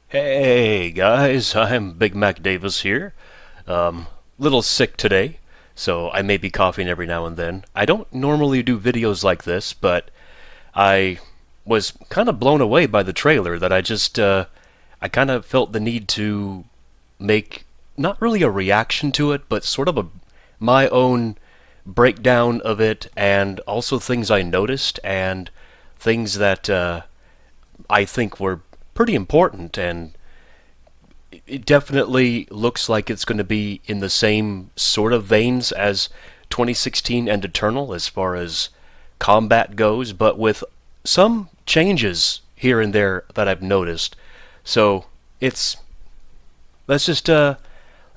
Hey guys, I'm BigMacDavis here. Little sick today, so I may be coughing every now and then. I don't normally do videos like this, but I was kind of blown away by the trailer that I kind of felt the need to make not really a reaction to it, but sort of my own breakdown of it, and also things I noticed and things that I think were pretty important, and it definitely looks like it's going to be in the same sort of veins as 2016 and Eternal as far as combat goes, but with some changes here and there that I've noticed. So it's let's just uh,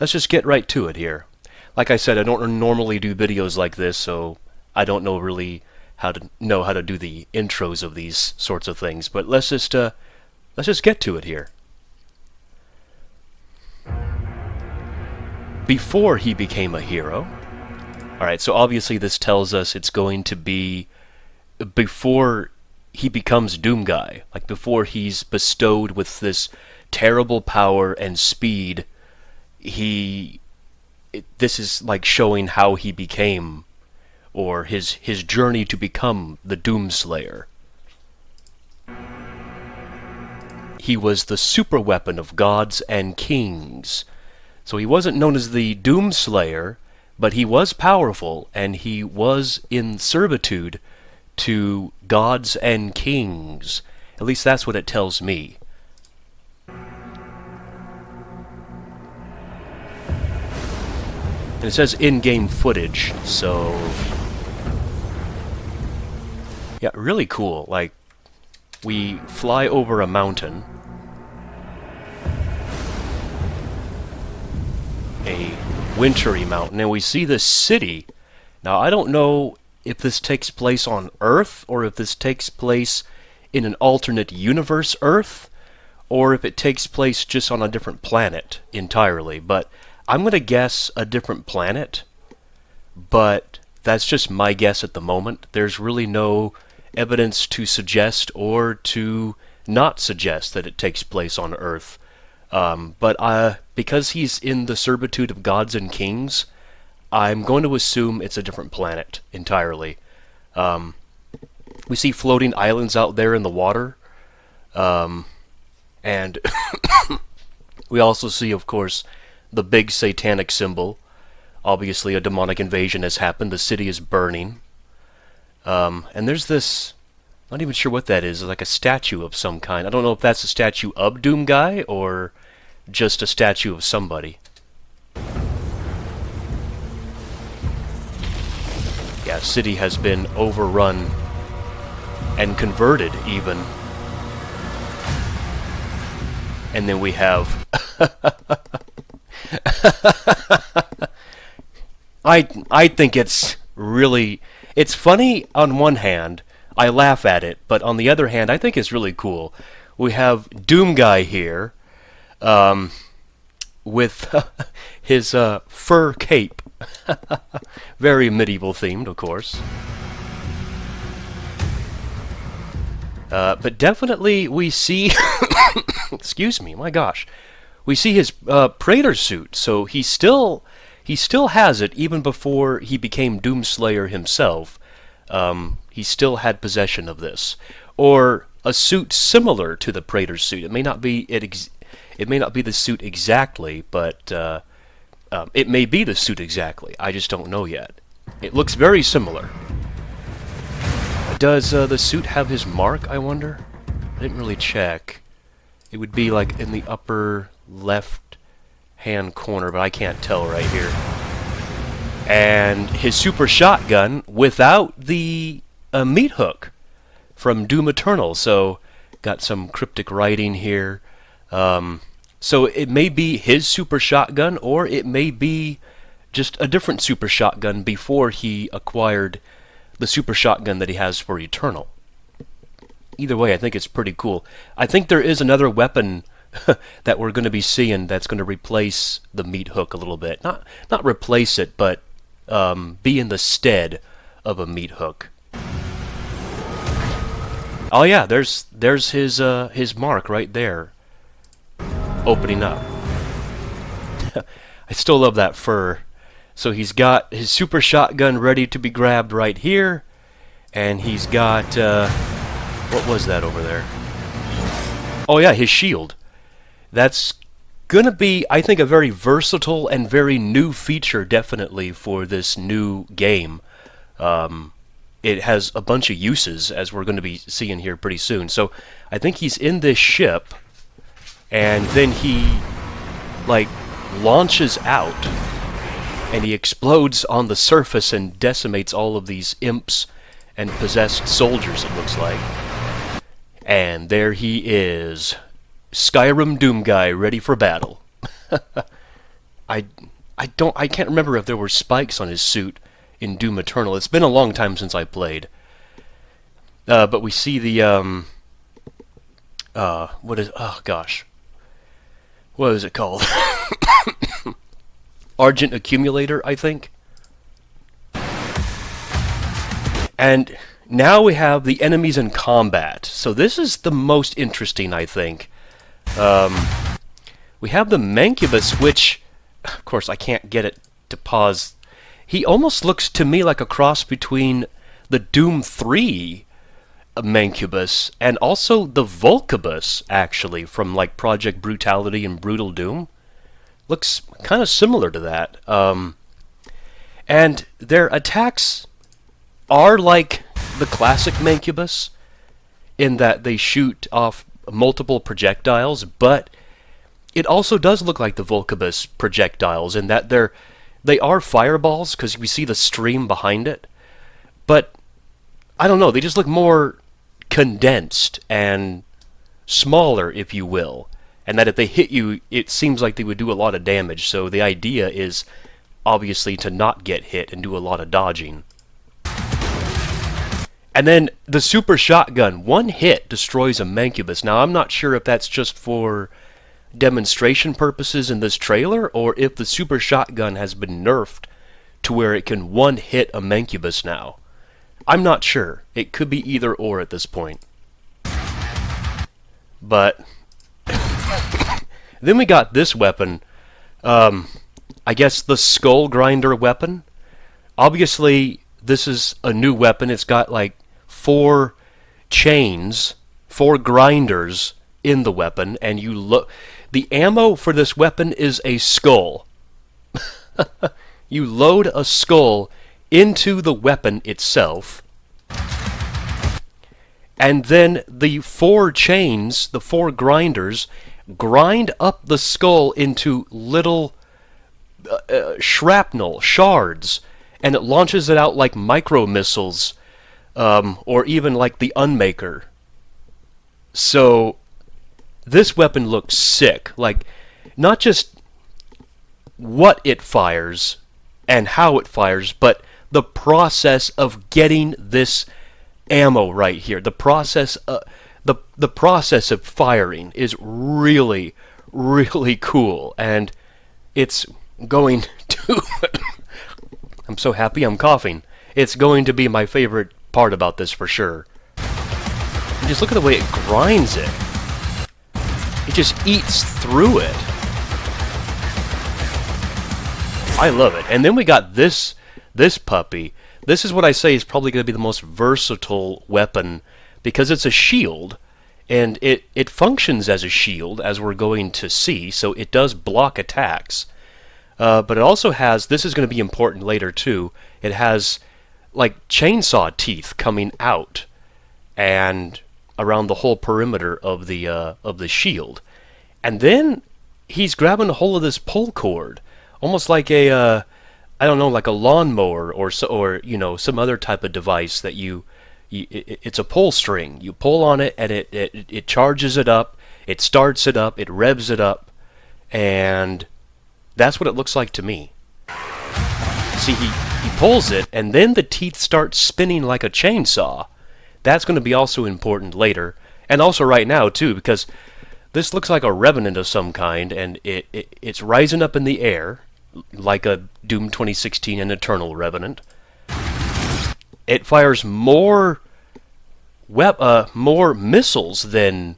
let's just get right to it here. Like I said, I don't normally do videos like this, so I don't know really how to do the intros of these sorts of things. But let's just get to it here. Before he became a hero. Alright, so obviously this tells us it's going to be before he becomes Doom Guy. Like before he's bestowed with this terrible power and speed, this is like showing how he became, or his journey to become the Doomslayer. He was the super weapon of gods and kings. So he wasn't known as the Doomslayer, but he was powerful, and he was in servitude to gods and kings. At least that's what it tells me. And it says in-game footage, so yeah, really cool. Like, we fly over a mountain, a wintry mountain, and we see this city. Now, I don't know if this takes place on Earth, or if this takes place in an alternate universe Earth, or if it takes place just on a different planet entirely, but I'm going to guess a different planet, but that's just my guess at the moment. There's really no evidence to suggest or to not suggest that it takes place on Earth. But because he's in the servitude of gods and kings, I'm going to assume it's a different planet entirely. We see floating islands out there in the water, and we also see, of course, the big satanic symbol. Obviously, a demonic invasion has happened. The city is burning. And there's this, not even sure what that is, like a statue of some kind. I don't know if that's a statue of Doom Guy or just a statue of somebody. Yeah, city has been overrun and converted even. And then we have I think it's funny on one hand. I laugh at it, but on the other hand, I think it's really cool. We have Doom Guy here, with his fur cape, very medieval themed, of course. But definitely we see, excuse me, my gosh, we see his Praetor suit. So he still has it even before he became Doomslayer himself. He still had possession of this, or a suit similar to the Praetor suit. It may not be it may not be the suit exactly, but it may be the suit exactly. I just don't know yet. It looks very similar. Does the suit have his mark, I wonder? I didn't really check. It would be like in the upper left hand corner, but I can't tell right here. And his super shotgun without the meat hook from Doom Eternal. So got some cryptic writing here. So it may be his super shotgun, or it may be just a different super shotgun before he acquired the super shotgun that he has for Eternal. Either way, I think it's pretty cool. I think there is another weapon that we're going to be seeing that's going to replace the meat hook a little bit. Not replace it, but be in the stead of a meat hook. Oh yeah, there's his mark right there. opening up. I still love that fur. So he's got his super shotgun ready to be grabbed right here, and he's got, what was that over there? Oh yeah, his shield. That's gonna be, I think, a very versatile and very new feature, definitely, for this new game. It has a bunch of uses, as we're going to be seeing here pretty soon. So I think he's in this ship, and then he, like, launches out, and he explodes on the surface and decimates all of these imps and possessed soldiers, it looks like. And there he is, Skyrim Doom guy, ready for battle. I can't remember if there were spikes on his suit in Doom Eternal. It's been a long time since I played. But we see the what is, oh gosh, what is it called? Argent Accumulator, I think. And now we have the enemies in combat. So this is the most interesting, I think. We have the Mancubus, which, of course, I can't get it to pause. He almost looks to me like a cross between the Doom 3 Mancubus and also the Volcubus, actually, from like Project Brutality and Brutal Doom. Looks kind of similar to that. And their attacks are like the classic Mancubus in that they shoot off multiple projectiles, but it also does look like the Volcubus projectiles in that they are fireballs, because we see the stream behind it. But, I don't know, they just look more condensed and smaller, if you will. And that if they hit you, it seems like they would do a lot of damage. So the idea is, obviously, to not get hit and do a lot of dodging. And then the super shotgun, one hit destroys a Mancubus. Now, I'm not sure if that's just for demonstration purposes in this trailer, or if the super shotgun has been nerfed to where it can one-hit a Mancubus now. I'm not sure. It could be either or at this point. But then we got this weapon. I guess the Skull Grinder weapon. Obviously, this is a new weapon. It's got like 4 chains, 4 grinders in the weapon, and you look. The ammo for this weapon is a skull. You load a skull into the weapon itself, and then the 4 chains, the 4 grinders, grind up the skull into little shrapnel, shards, and it launches it out like micro-missiles, or even like the Unmaker. So this weapon looks sick. Like, not just what it fires and how it fires, but the process of getting this ammo right here. The process the process of firing is really, really cool, and it's going to I'm so happy I'm coughing. It's going to be my favorite part about this for sure. And just look at the way it grinds it. It just eats through it. I love it. And then we got this puppy. This is what I say is probably going to be the most versatile weapon, because it's a shield, and it functions as a shield, as we're going to see, so it does block attacks. But it also has, this is going to be important later too, it has like chainsaw teeth coming out and around the whole perimeter of the shield. And then he's grabbing a hold of this pull cord, almost like a I don't know, like a lawnmower or you know, some other type of device that it's a pull string. You pull on it and it charges it up, it starts it up, it revs it up, and that's what it looks like to me. See, he pulls it, and then the teeth start spinning like a chainsaw. That's going to be also important later, and also right now too, because this looks like a revenant of some kind, and it's rising up in the air like a Doom 2016 and Eternal Revenant. It fires more missiles than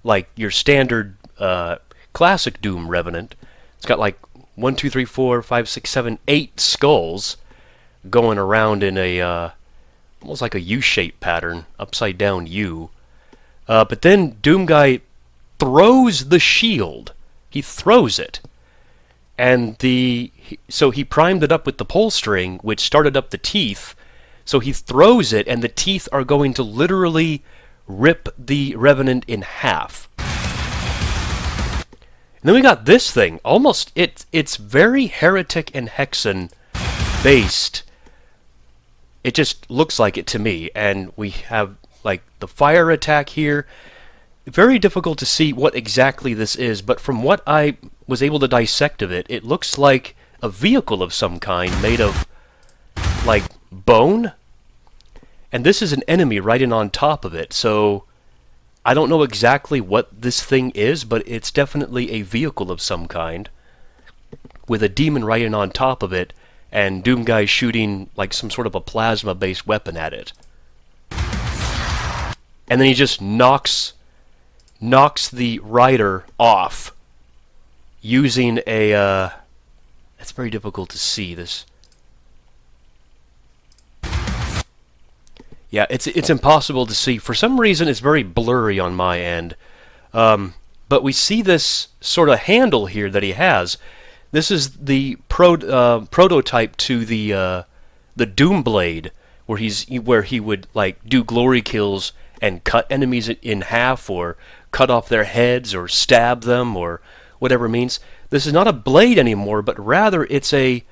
like your standard classic Doom Revenant. It's got like 1, 2, 3, 4, 5, 6, 7, 8 skulls going around in a almost like a U-shaped pattern, upside down U. But then Doomguy throws the shield. He throws it. And so he primed it up with the pull string, which started up the teeth. So he throws it, and the teeth are going to literally rip the Revenant in half. And then we got this thing. Almost, it's very Heretic and Hexen based. It just looks like it to me. And we have like the fire attack here. Very difficult to see what exactly this is, but from what I was able to dissect of it, it looks like a vehicle of some kind made of like bone. And this is an enemy right in on top of it, so I don't know exactly what this thing is, but it's definitely a vehicle of some kind with a demon right in on top of it, and Doomguy shooting like some sort of a plasma-based weapon at it. And then he just knocks the rider off using a it's very difficult to see this. Yeah, it's impossible to see. For some reason it's very blurry on my end. But we see this sort of handle here that he has. This is the prototype to the Doomblade, where he would like do glory kills and cut enemies in half, or cut off their heads, or stab them, or whatever it means. This is not a blade anymore, but rather it's a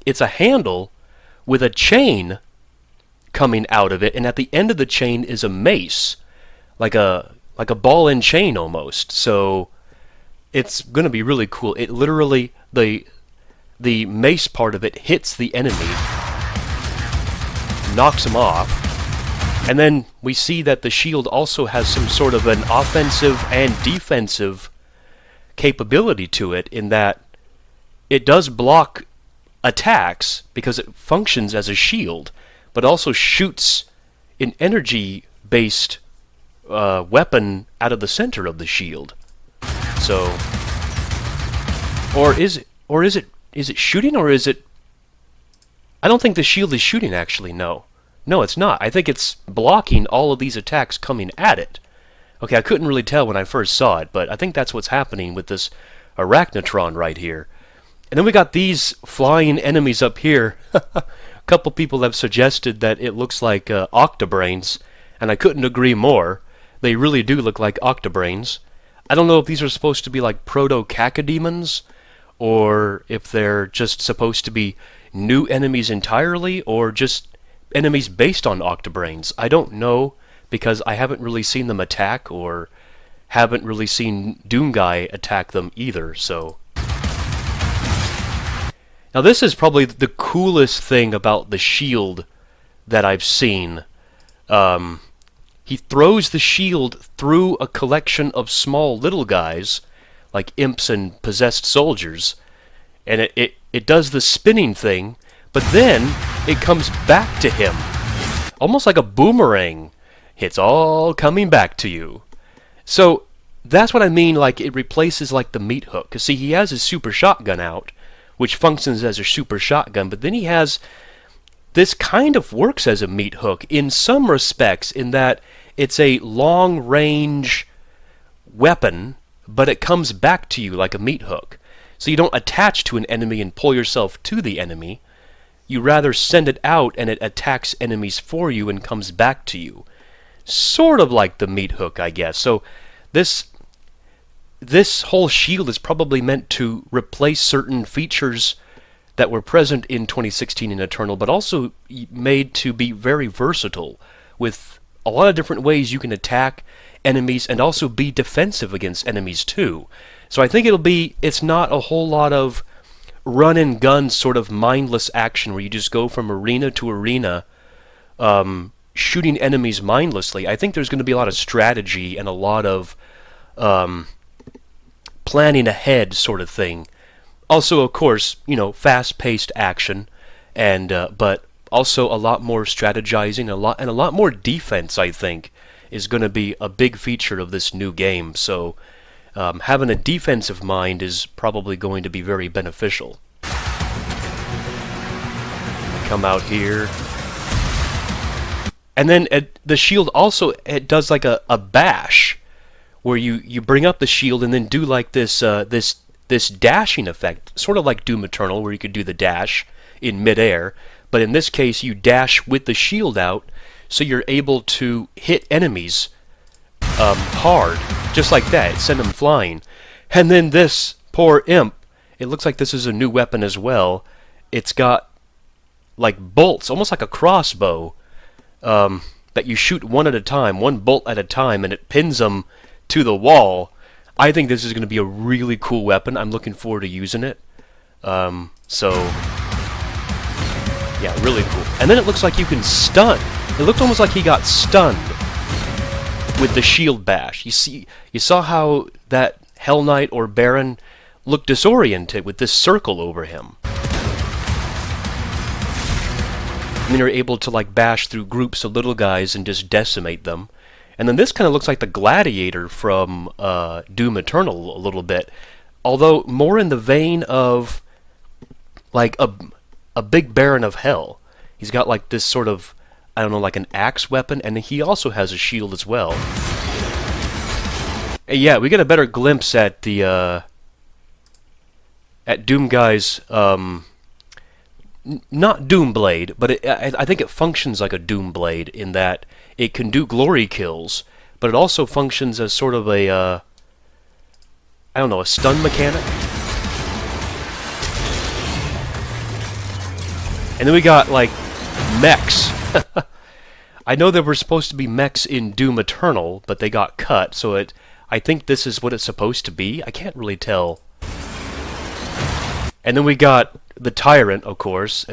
it's a handle with a chain coming out of it, and at the end of the chain is a mace, like a ball and chain almost. So it's going to be really cool. It literally, the mace part of it hits the enemy, knocks him off. And then we see that the shield also has some sort of an offensive and defensive capability to it, in that it does block attacks because it functions as a shield, but also shoots an energy-based weapon out of the center of the shield. So, is it shooting, or is it? I don't think the shield is shooting, actually. No, it's not. I think it's blocking all of these attacks coming at it. Okay, I couldn't really tell when I first saw it, but I think that's what's happening with this Arachnotron right here. And then we got these flying enemies up here. A couple people have suggested that it looks like Octobrains, and I couldn't agree more. They really do look like Octobrains. I don't know if these are supposed to be like proto-cacodemons, or if they're just supposed to be new enemies entirely, or just enemies based on Octobrains. I don't know, because I haven't really seen them attack, or haven't really seen Doomguy attack them either, so. Now this is probably the coolest thing about the shield that I've seen. He throws the shield through a collection of small little guys, like imps and possessed soldiers, and it does the spinning thing, but then it comes back to him, almost like a boomerang. It's all coming back to you. So that's what I mean, like it replaces like the meat hook. Because see, he has his super shotgun out, which functions as a super shotgun, but then he has, this kind of works as a meat hook in some respects, in that it's a long-range weapon, but it comes back to you like a meat hook. So you don't attach to an enemy and pull yourself to the enemy. You rather send it out and it attacks enemies for you and comes back to you. Sort of like the meat hook, I guess. So this whole shield is probably meant to replace certain features that were present in 2016 in Eternal, but also made to be very versatile, with a lot of different ways you can attack enemies and also be defensive against enemies too. So I think it's not a whole lot of run and gun sort of mindless action where you just go from arena to arena shooting enemies mindlessly. I think there's going to be a lot of strategy and a lot of planning ahead sort of thing. Also, of course, fast-paced action, and but also a lot more strategizing, and a lot more defense, I think, is going to be a big feature of this new game. So having a defensive mind is probably going to be very beneficial. Come out here. And then the shield also, it does like a bash, where you bring up the shield and then do like this this dashing effect, sort of like Doom Eternal, where you could do the dash in midair. But in this case, you dash with the shield out, so you're able to hit enemies hard, just like that, send them flying. And then this poor imp, it looks like this is a new weapon as well. It's got like bolts, almost like a crossbow, that you shoot one at a time, one bolt at a time, and it pins them to the wall. I think this is going to be a really cool weapon. I'm looking forward to using it. So, yeah, really cool. And then it looks like you can stun. It looked almost like he got stunned with the shield bash. You saw how that Hell Knight or Baron looked disoriented with this circle over him. And then you're able to like bash through groups of little guys and just decimate them. And then this kind of looks like the Gladiator from Doom Eternal a little bit, although more in the vein of like a big Baron of Hell. He's got like this sort of, I don't know, like an axe weapon, and he also has a shield as well. And yeah, we get a better glimpse at the at Doom Guy's not Doomblade, but I think it functions like a Doomblade in that it can do glory kills, but it also functions as sort of a, I don't know, a stun mechanic. And then we got, like, mechs. I know there were supposed to be mechs in Doom Eternal, but they got cut, so I think this is what it's supposed to be. I can't really tell. And then we got the Tyrant, of course,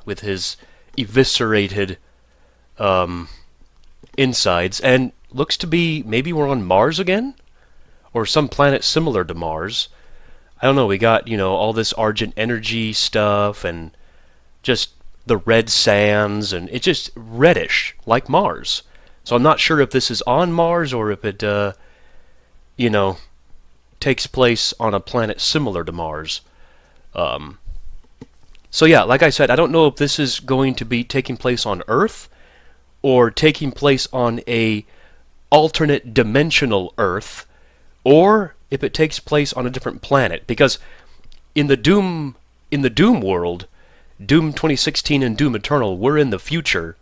with his eviscerated insides, and looks to be, maybe we're on Mars again? Or some planet similar to Mars. I don't know, we got, you know, all this Argent Energy stuff, and just the red sands, and it's just reddish, like Mars. So I'm not sure if this is on Mars, or if it, you know, takes place on a planet similar to Mars. So yeah, like I said, I don't know if this is going to be taking place on Earth, or taking place on a alternate dimensional Earth, or if it takes place on a different planet. Because in the Doom world, Doom 2016 and Doom Eternal, we're in the future,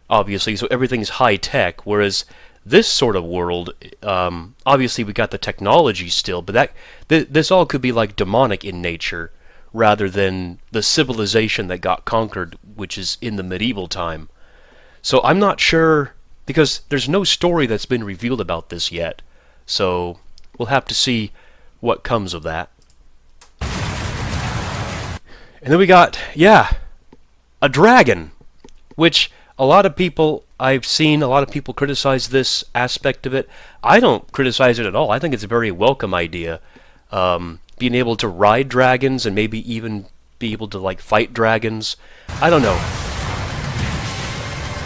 obviously, so everything's high tech. Whereas this sort of world, obviously we got the technology still, but this all could be like demonic in nature, rather than the civilization that got conquered, which is in the medieval time. So I'm not sure, because there's no story that's been revealed about this yet. So we'll have to see what comes of that. And then we got, yeah, a dragon, which a lot of people, I've seen a lot of people criticize this aspect of it. I don't criticize it at all. I think it's a very welcome idea. Being able to ride dragons and maybe even be able to like fight dragons. I don't know.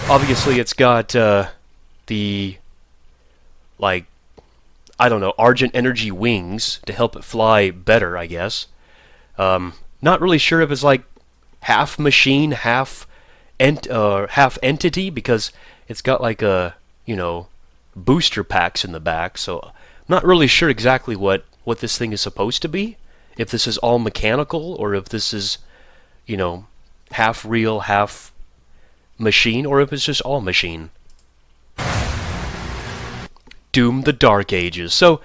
Obviously it's got the, like, I don't know, Argent Energy wings to help it fly better, I guess. Not really sure if it's like half machine, half entity, because it's got like a, you know, booster packs in the back, so I'm not really sure exactly what this thing is supposed to be. If this is all mechanical, or if this is, you know, half real, half machine, or if it's just all machine. Doom the Dark Ages. So,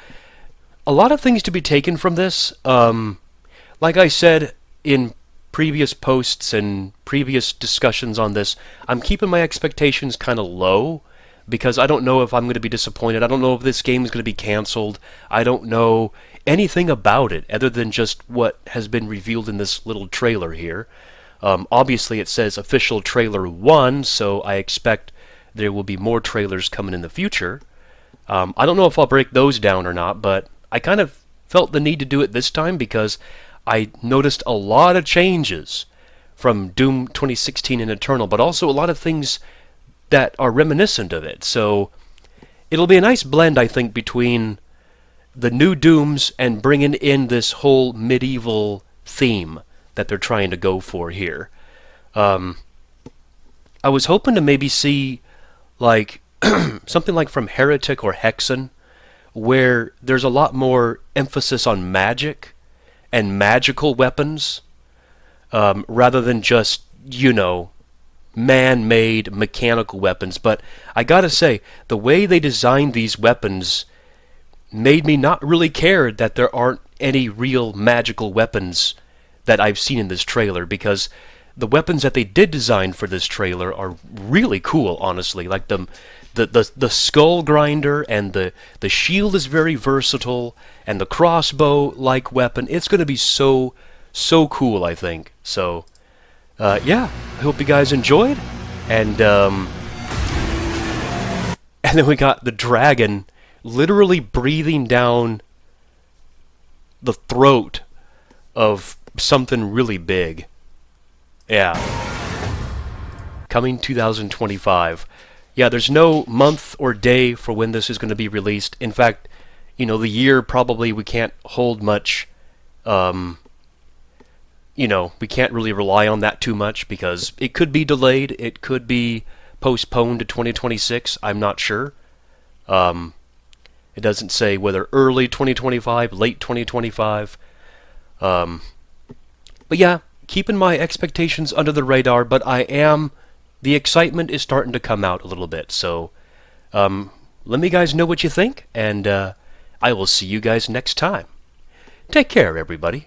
a lot of things to be taken from this. Like I said in previous posts and previous discussions on this, I'm keeping my expectations kind of low, because I don't know if I'm going to be disappointed. I don't know if this game is going to be canceled. I don't know anything about it other than just what has been revealed in this little trailer here. Obviously it says official trailer 1, so I expect there will be more trailers coming in the future. I don't know if I'll break those down or not, but I kind of felt the need to do it this time because I noticed a lot of changes from Doom 2016 and Eternal, but also a lot of things that are reminiscent of it. So it'll be a nice blend, I think, between the new Dooms and bringing in this whole medieval theme that they're trying to go for here. I was hoping to maybe see like something like from Heretic or Hexen, where there's a lot more emphasis on magic and magical weapons, rather than just, man-made mechanical weapons. But I gotta say, the way they designed these weapons made me not really care that there aren't any real magical weapons that I've seen in this trailer, because the weapons that they did design for this trailer are really cool, honestly. Like the skull grinder, and the shield is very versatile, and the crossbow-like weapon, it's going to be so cool, I think. So, yeah, I hope you guys enjoyed. And then we got the dragon literally breathing down the throat of something really big. Yeah. Coming 2025. Yeah, there's no month or day for when this is going to be released. In fact, the year probably we can't hold much, we can't really rely on that too much, because it could be delayed, it could be postponed to 2026, I'm not sure. It doesn't say whether early 2025, late 2025. But yeah, keeping my expectations under the radar, but the excitement is starting to come out a little bit. So, let me guys know what you think, and I will see you guys next time. Take care, everybody.